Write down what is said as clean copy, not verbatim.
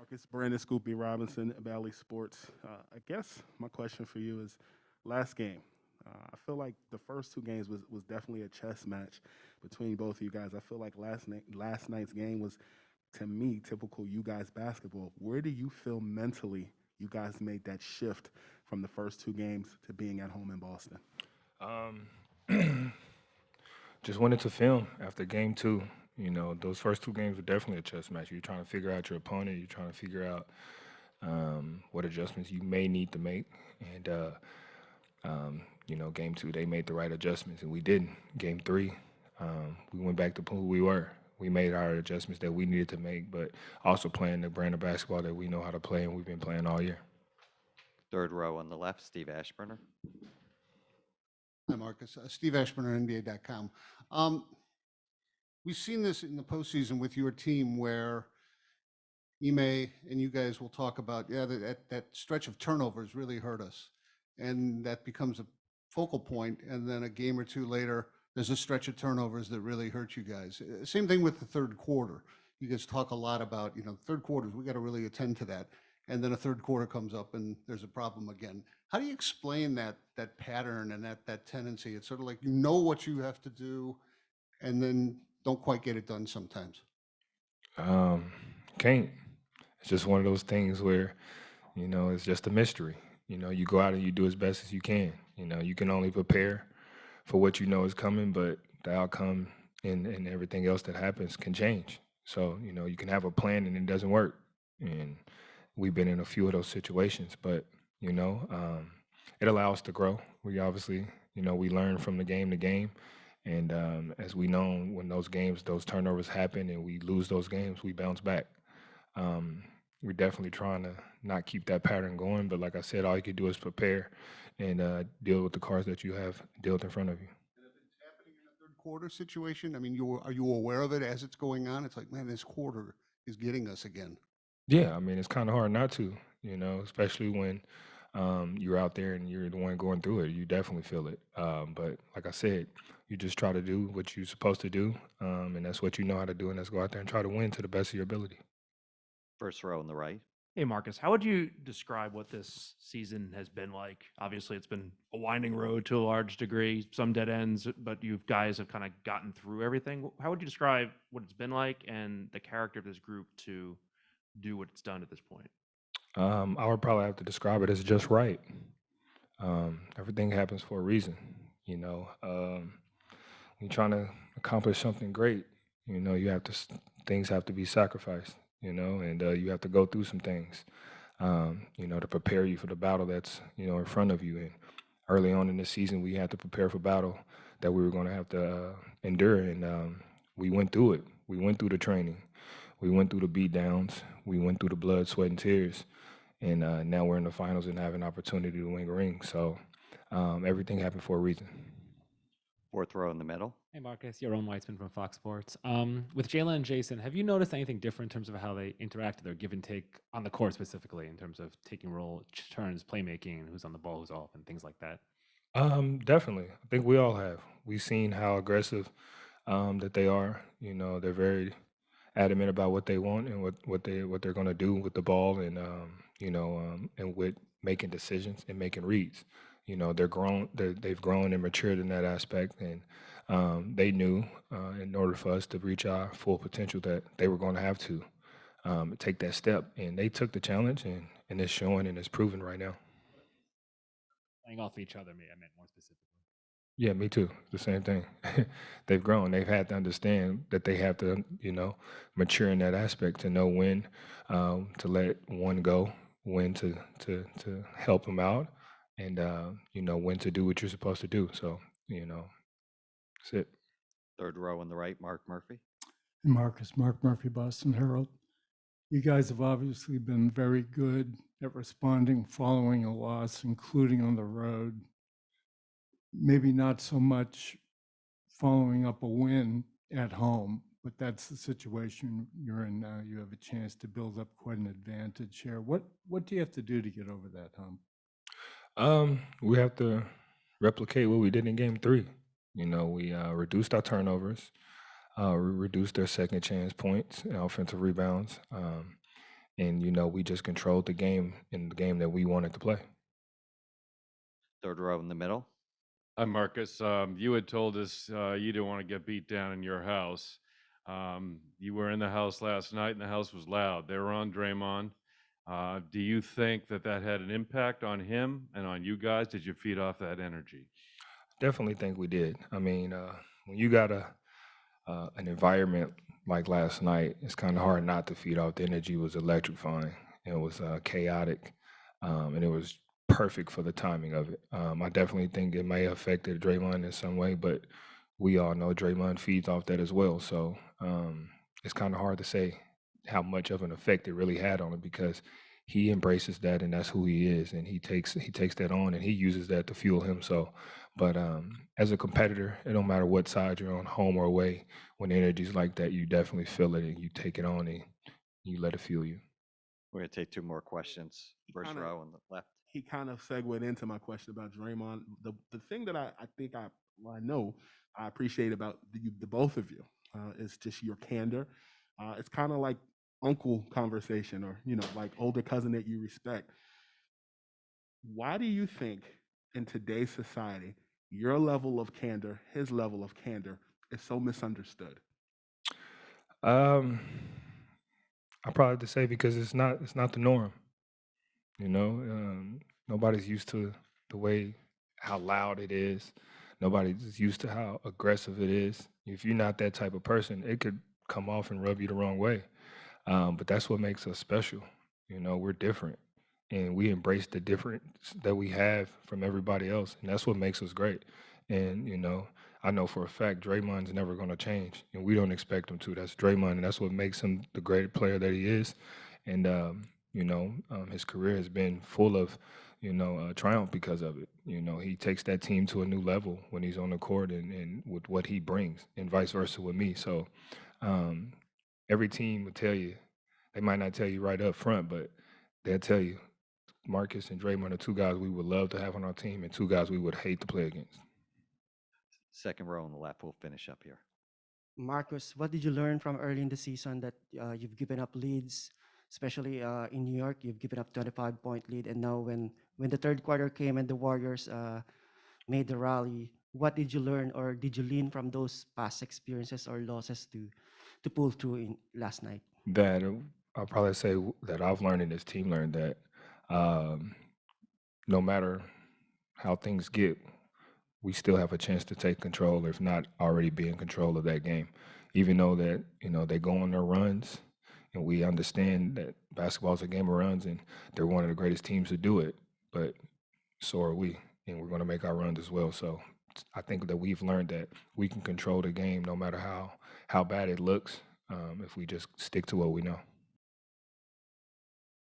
Marcus, Brandon Scoopy Robinson, Valley Sports. I guess my question for you is last game. I feel like the first two games was definitely a chess match between both of you guys. I feel like last night's game was, to me, typical you guys basketball. Where do you feel mentally you guys made that shift from the first two games to being at home in Boston? Um, just went into film after game two. You know, those first two games were definitely a chess match. You're trying to figure out your opponent. You're trying to figure out what adjustments you may need to make. And, game two, they made the right adjustments, and we didn't. Game three, we went back to who we were. We made our adjustments that we needed to make, but also playing the brand of basketball that we know how to play and we've been playing all year. Third row on the left, Steve Ashburner. Hi, Marcus. Steve Ashburner, NBA.com. Um, we've seen this in the postseason with your team where Ime and you guys will talk about, yeah, that stretch of turnovers really hurt us. And that becomes a focal point, and then a game or two later, there's a stretch of turnovers that really hurt you guys. Same thing with the third quarter. You guys talk a lot about, third quarters, we got to really attend to that. And then a third quarter comes up and there's a problem again. How do you explain that pattern and that tendency? It's sort of like you know what you have to do and then don't quite get it done sometimes. Um, can't. It's just one of those things where, it's just a mystery. You go out and you do as best as you can. You can only prepare for what you know is coming, but the outcome and everything else that happens can change. So, you can have a plan and it doesn't work. And we've been in a few of those situations, but, it allows us to grow. We obviously, we learn from the game to game. And as we know, when those turnovers happen and we lose those games, we bounce back. Um, we're definitely trying to not keep that pattern going. But like I said, all you can do is prepare and deal with the cards that you have dealt in front of you. And if it's happening in a third quarter situation, I mean, are you aware of it as it's going on? It's like, man, this quarter is getting us again. Yeah, I mean, it's kind of hard not to, especially when you're out there and you're the one going through it. You definitely feel it. But like I said, you just try to do what you're supposed to do, and that's what you know how to do, and let's go out there and try to win to the best of your ability. First row on the right. Hey, Marcus, how would you describe what this season has been like? Obviously, it's been a winding road to a large degree, some dead ends, but you guys have kind of gotten through everything. How would you describe what it's been like and the character of this group to do what it's done at this point? I would probably have to describe it as just right. Everything happens for a reason. When you're trying to accomplish something great, you have to things have to be sacrificed. And you have to go through some things. To prepare you for the battle that's in front of you. And early on in the season, we had to prepare for battle that we were going to have to endure, and we went through it. We went through the training. We went through the beat downs. We went through the blood, sweat, and tears. And now we're in the finals and have an opportunity to win a ring. So everything happened for a reason. Fourth row in the middle. Hey Marcus, Yaron Weitzman from Fox Sports. With Jaylen and Jayson, have you noticed anything different in terms of how they interact, their give and take on the court specifically, in terms of taking role turns, playmaking, and who's on the ball, who's off, and things like that? Definitely. I think we all have. We've seen how aggressive that they are. They're very adamant about what they want and what they're going to do with the ball, and and with making decisions and making reads. They're grown. They've grown and matured in that aspect, and they knew in order for us to reach our full potential that they were going to have to take that step, and they took the challenge, and it's showing and it's proven right now. Playing off each other, I meant more specifically. Yeah, me too. The same thing. They've grown. They've had to understand that they have to, mature in that aspect to know when to let one go, when to help them out, and when to do what you're supposed to do. So, that's it. Third row on the right, Mark Murphy. Marcus, Mark Murphy, Boston Herald. You guys have obviously been very good at responding following a loss, including on the road. Maybe not so much following up a win at home, but that's the situation you're in now. You have a chance to build up quite an advantage here. What do you have to do to get over that hump? We have to replicate what we did in game three. We reduced our turnovers, we reduced their second chance points and offensive rebounds, and we just controlled the game in the game that we wanted to play. Third row in the middle. Hi, Marcus. You had told us you didn't want to get beat down in your house. You were in the house last night, and the house was loud. They were on Draymond. Do you think that had an impact on him and on you guys? Did you feed off that energy? Definitely think we did. I mean, when you got an environment like last night, it's kind of hard not to feed off. The energy was electrifying. It was chaotic, and it was perfect for the timing of it. I definitely think it may have affected Draymond in some way, but we all know Draymond feeds off that as well. So it's kind of hard to say how much of an effect it really had on him because he embraces that and that's who he is, and he takes that on and he uses that to fuel him. So, but as a competitor, it don't matter what side you're on, home or away. When the energy's like that, you definitely feel it and you take it on and you let it fuel you. We're going to take two more questions. First kinda- row on the left. He kind of segued into my question about Draymond. The thing that I think I know I appreciate about the both of you is just your candor. It's kind of like uncle conversation, or like older cousin that you respect. Why do you think in today's society your level of candor, his level of candor, is so misunderstood? Um, I probably have to say because it's not the norm. Nobody's used to the way how loud it is. Nobody's used to how aggressive it is. If you're not that type of person, it could come off and rub you the wrong way. But that's what makes us special. We're different, and we embrace the difference that we have from everybody else, and that's what makes us great. And I know for a fact Draymond's never going to change, and we don't expect him to. That's Draymond, and that's what makes him the great player that he is. And his career has been full of triumph because of it. He takes that team to a new level when he's on the court and with what he brings, and vice versa with me. So um, every team would tell you, they might not tell you right up front, but they'll tell you Marcus and Draymond are two guys we would love to have on our team and two guys we would hate to play against. Second row on the left. We'll finish up here. Marcus, what did you learn from early in the season that you've given up leads, especially in New York? You've given up 25-point lead, and now when the third quarter came and the Warriors made the rally, what did you learn, or did you lean from those past experiences or losses to pull through in last night? That I'll probably say that I've learned and this team learned that no matter how things get, we still have a chance to take control, if not already be in control of that game. Even though that, they go on their runs, and we understand that basketball is a game of runs, and they're one of the greatest teams to do it, but so are we, and we're going to make our runs as well. So I think that we've learned that we can control the game no matter how bad it looks if we just stick to what we know.